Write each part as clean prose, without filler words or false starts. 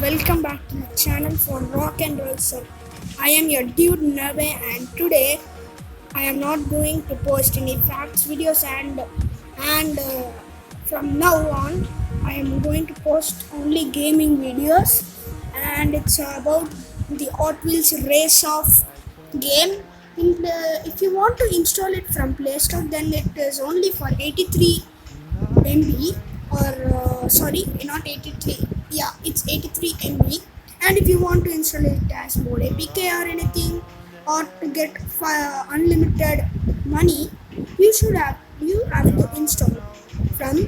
Welcome back to the channel for Rock and Roll Sir. I am your dude Nave, and today I am not going to post any facts videos and from now on I am going to post only gaming videos, and it's about the Hot Wheels Race Off game. If you want to install it from Play Store, then it is only for 83 MB, or sorry, not 83, yeah, it's 83 MB. And if you want to install it as mode APK or anything, or to get unlimited money, you have to install from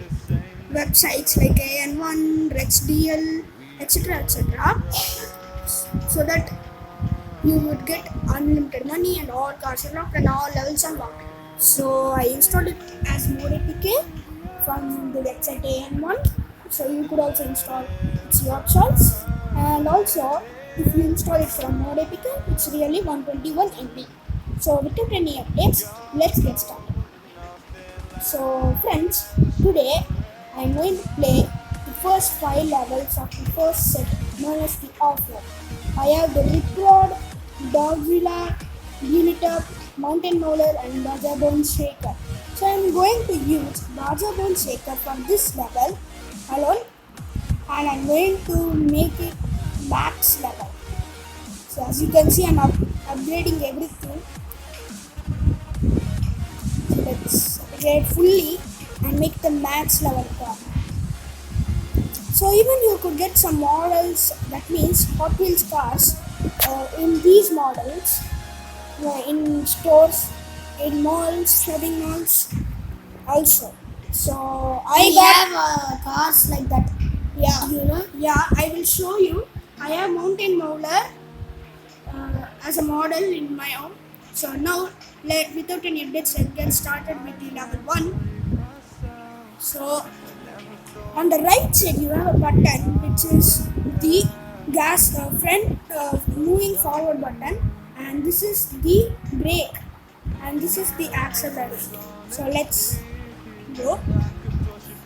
websites like AN1, RexDL, etc., etc., so that you would get unlimited money and all cars unlocked and all levels unlocked. So I installed it as mode APK from the website AN1. So you could also install, it's your choice. And also, if you install it from mode APK, it's really 121 MB. So without any updates, let's get started. So friends, today I'm going to play the first 5 levels of the first set known as the Off-Road. I have the Ripcord, Dogzilla, Unitup, Mountain Molar and Baja Bone Shaker. So I'm going to use Baja Bone Shaker for this level alone, and I'm going to make it max level. So as you can see, I'm upgrading everything. So let's upgrade fully and make the max level car. So even you could get some models, that means Hot Wheels cars in these models in stores, in malls, shopping malls also. So I have cars like that. yeah, I will show you. I have Mountain Molar as a model in my own. So now, without any updates, let's get started with the level 1. So on the right side you have a button which is the gas front moving forward button, and this is the brake, and this is the accelerator. So let's go.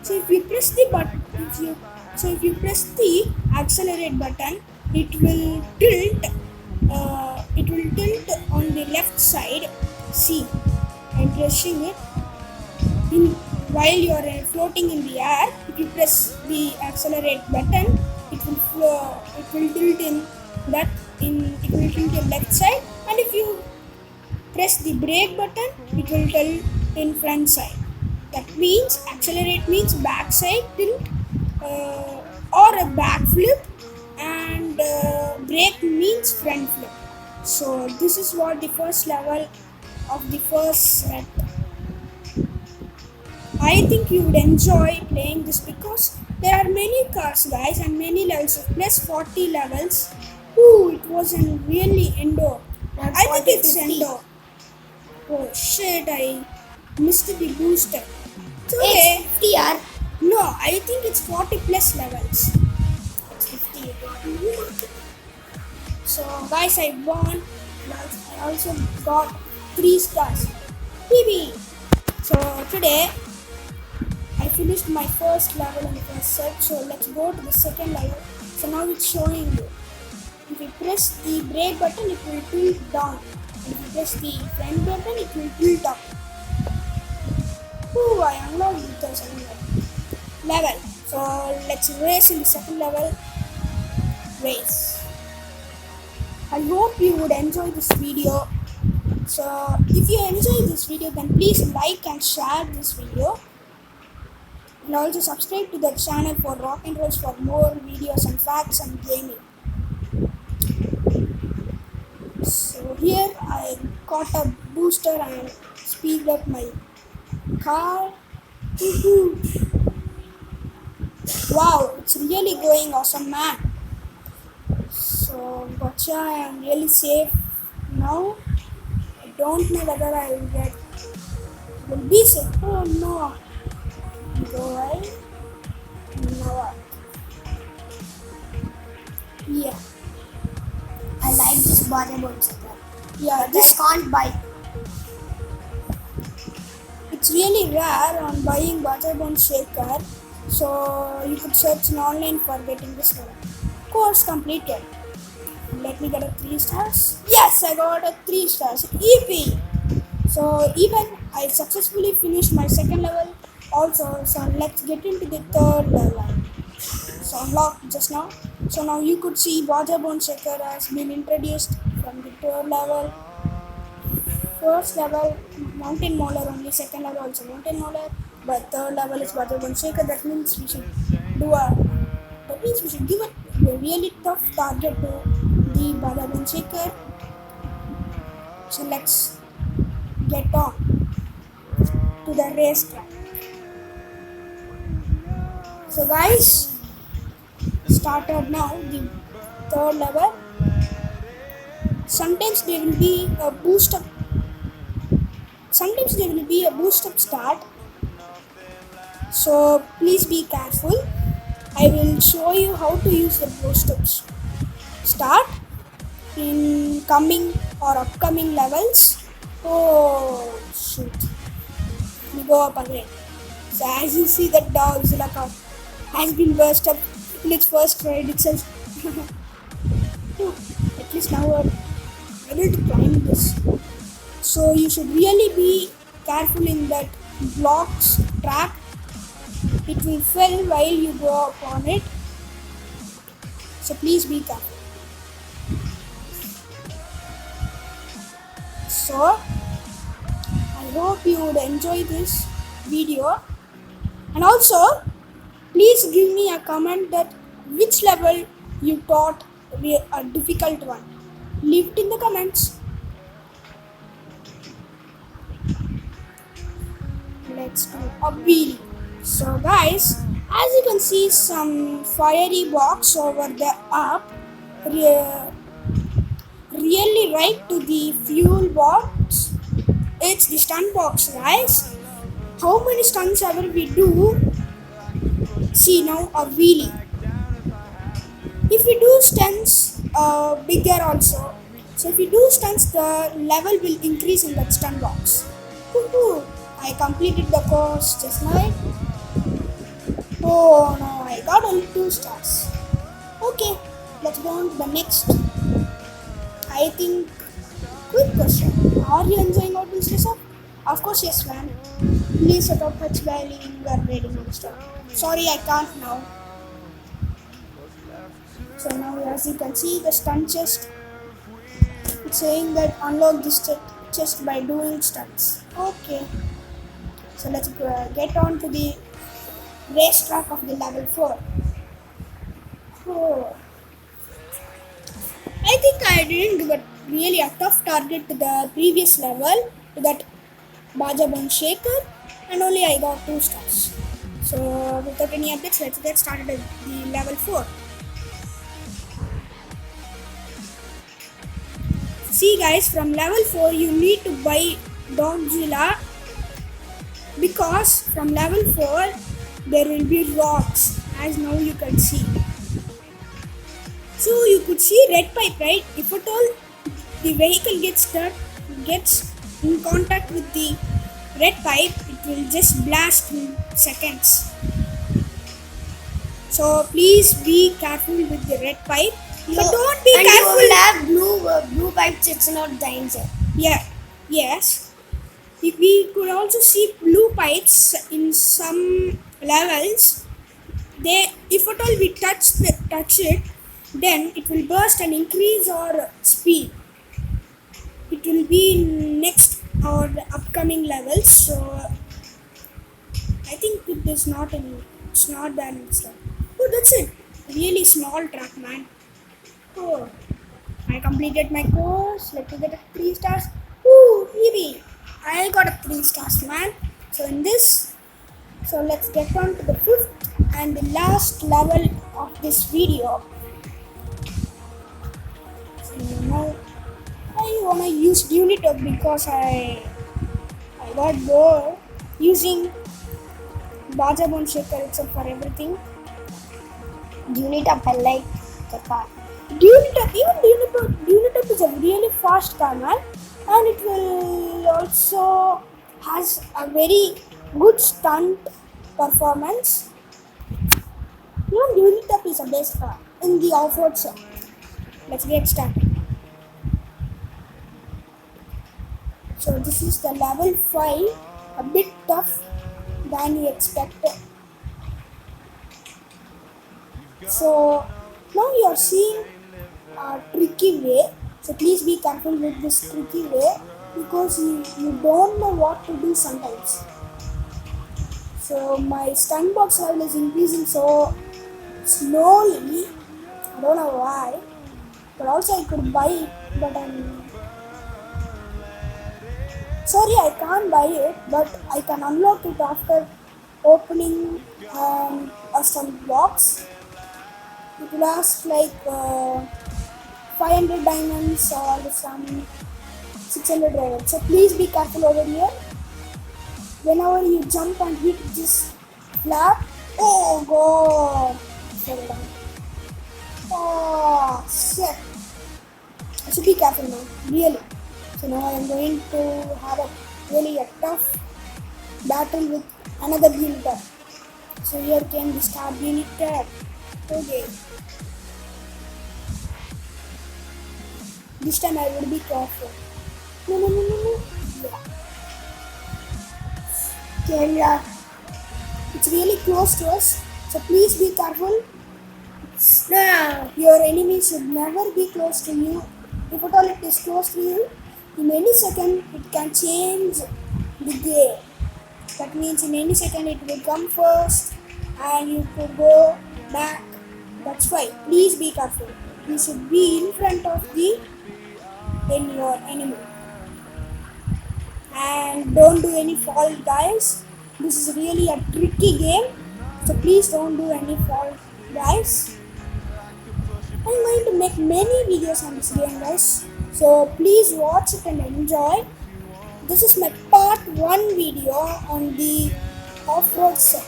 So if you press the button, if you press the accelerate button, it will tilt. It will tilt on the left side. See, I'm pressing it. While you are floating in the air, if you press the accelerate button, it will tilt in that it will tilt in left side, and if you press the brake button, it will tilt in front side. That means accelerate means back side tilt or a back flip, and brake means front flip. So this is what the first level of the first set. I think you would enjoy playing this because there are many cars, guys, and many levels of plus 40 levels. Ooh, it wasn't really Endo. I think it's 50. Endo. Oh shit, I missed the booster. It's It's okay. 50 yaar. No, I think it's 40 plus levels. It's 50. So guys, I won. I also got 3 stars. PB. So today I finished my first level in the first set. So let's go to the second level. So now it's showing you. If you press the brake button, it will tilt down. If you press the front button, it will tilt up. Ooh, I unlocked the second level. So let's race in the second level. Race. I hope you would enjoy this video. So if you enjoy this video, then please like and share this video, and also subscribe to the channel for Rock and Rolls for more videos and facts and gaming. So here I got a booster and speed up my car. Woohoo. Wow, it's really going awesome, man. So gotcha, I am really safe now. I don't know whether I will be safe. Oh no. Go away. No. Yeah. I like this Baja Bone Shaker. Yeah, This can't buy. it's really rare on buying Baja Bone Shaker. So you could search in online for getting this one. course completed. Let me get a 3 stars. Yes, I got a 3 stars. EP. So even I successfully finished my second level also. So let's get into the third level. So unlocked just now. So now you could see Baja Bone Shaker has been introduced from the third level. First level Mountain Molar only, second level also Mountain Molar, but third level is Baja Bone Shaker. That means we should do a that means we should give a really tough target to the Baja Bone Shaker. So let's get on to the racetrack. So guys, started now the third level. Sometimes there will be a boost up. Sometimes there will be a boost up start. So please be careful. I will show you how to use the boost up start in coming or upcoming levels. Oh shoot! We go up again. So as you see, that Godzilla cow has been burst up in its first ride itself. At least now we're able to climb this. So you should really be careful in that blocks track. It will fail while you go up on it. So please be careful. So I hope you would enjoy this video, and also please give me a comment that which level you thought a difficult one. Leave it in the comments. Let's do a wheel. So guys, as you can see, some fiery box over the up, really right to the fuel box. It's the stunt box, guys. How many stunts ever we do? See now a wheelie. If we do stunts bigger also, so if we do stunts, the level will increase in that stunt box. Woohoo! I completed the course just now. Oh no, I got only 2 stars. Okay, let's go on to the next. I think, quick question. Are you enjoying Hot Wheels Racer? Of course, yes, man. Please set up H while you are reading on stuff. Sorry, I can't now. So now, as you can see, the stunt chest. It's saying that unlock this chest by doing stunts. Okay. So let's get on to the racetrack of the level 4. Oh. I think I didn't give a really a tough target to the previous level, to that Baja Bone Shaker, and only I got 2 stars. So without any updates, let's get started at the level 4. See guys, from level 4 you need to buy Godzilla, because from level 4 there will be rocks, as now you can see. So you could see red pipe, right? If at all the vehicle gets in contact with the red pipe, it will just blast in seconds. So please be careful with the red pipe. No, but don't be and careful. you will have blue pipes. It's not danger. Yeah. Yes. We could also see blue pipes in some levels. If at all we touch it, then it will burst and increase our speed. It will be in next or the upcoming levels. So I think it's not there next time. Oh, that's it. Really small track, man. Oh, I completed my course. Let me get a 3 stars. Ooh, easy. I got a 3 stars, man. So in this, so let's get on to the 5th and the last level of this video. So now I wanna use Unitop because I got bored using Baja Bone Shaker itself for everything. Unitop, I like the car. Unitop is a really fast car, man, and it will also has a very good stunt performance. Even Unitop is a best car. in the off-road set. Let's get started. So this is the level 5, a bit tough than you expected. So now you are seeing a tricky way. So please be careful with this tricky way because you don't know what to do sometimes. So my stun box level is increasing so slowly. I don't know why. But also I could buy it, but I'm sorry I can't buy it, but I can unlock it after opening a stun box. It will ask like 500 diamonds or some 600 diamonds. So please be careful over here. Whenever you jump and hit this flap, oh god! Fell down. Oh shit! I should be careful now, really. So now I am going to have a really tough battle with another uniter. So here came the star uniter. Okay. This time I would be careful. No. Yeah. Okay, yeah. It's really close to us. So please be careful. No, your enemy should never be close to you. If at all it is close to you, in any second it can change the game. That means in any second it will come first and you could go back. That's why please be careful. You should be in front of your enemy. And don't do any fall, guys. This is really a tricky game. So please don't do any fall, guys. I'm going to make many videos on this game, guys. So please watch it and enjoy. This is my part 1 video on the off-road set.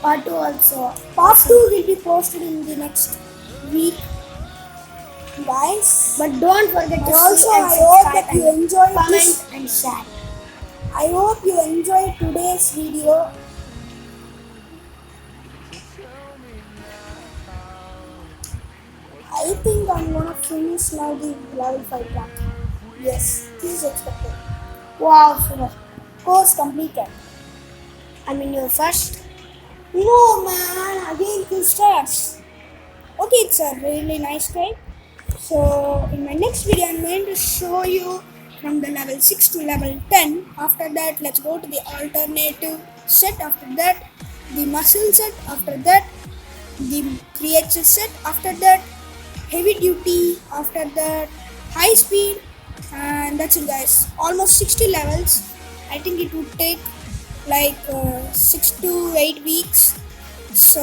Part 2 also. Part 2 will be posted in the next week, guys. But don't forget to Also, see and I hope subscribe that you and enjoy comment this. and share. I hope you enjoyed today's video. I think I'm gonna finish now the level 5 track. Yes, this is expected. Wow, super. Course completed. I mean, you're first. No man, again 2 stars. Okay, it's a really nice game. So in my next video, I'm going to show you from the level 6 to level 10. After that, let's go to the alternative set. After that, the muscle set. After that, the creature set. After that, heavy duty. After that, high speed. And that's it, guys. Almost 60 levels. I think it would take like 6 to 8 weeks. So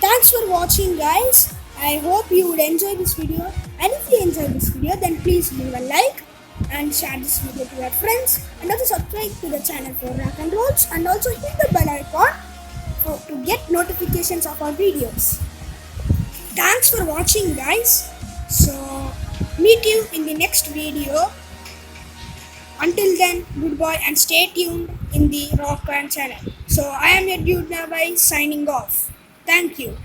thanks for watching, guys. I hope you would enjoy this video. And if you enjoyed this video, then please leave a like and share this video to your friends. And also subscribe to the channel for rock and rolls. And also hit the bell icon to get notifications of our videos. Thanks for watching, guys. So meet you in the next video. Until then, goodbye and stay tuned in the Rock Band channel. So I am your dude Navai signing off. Thank you.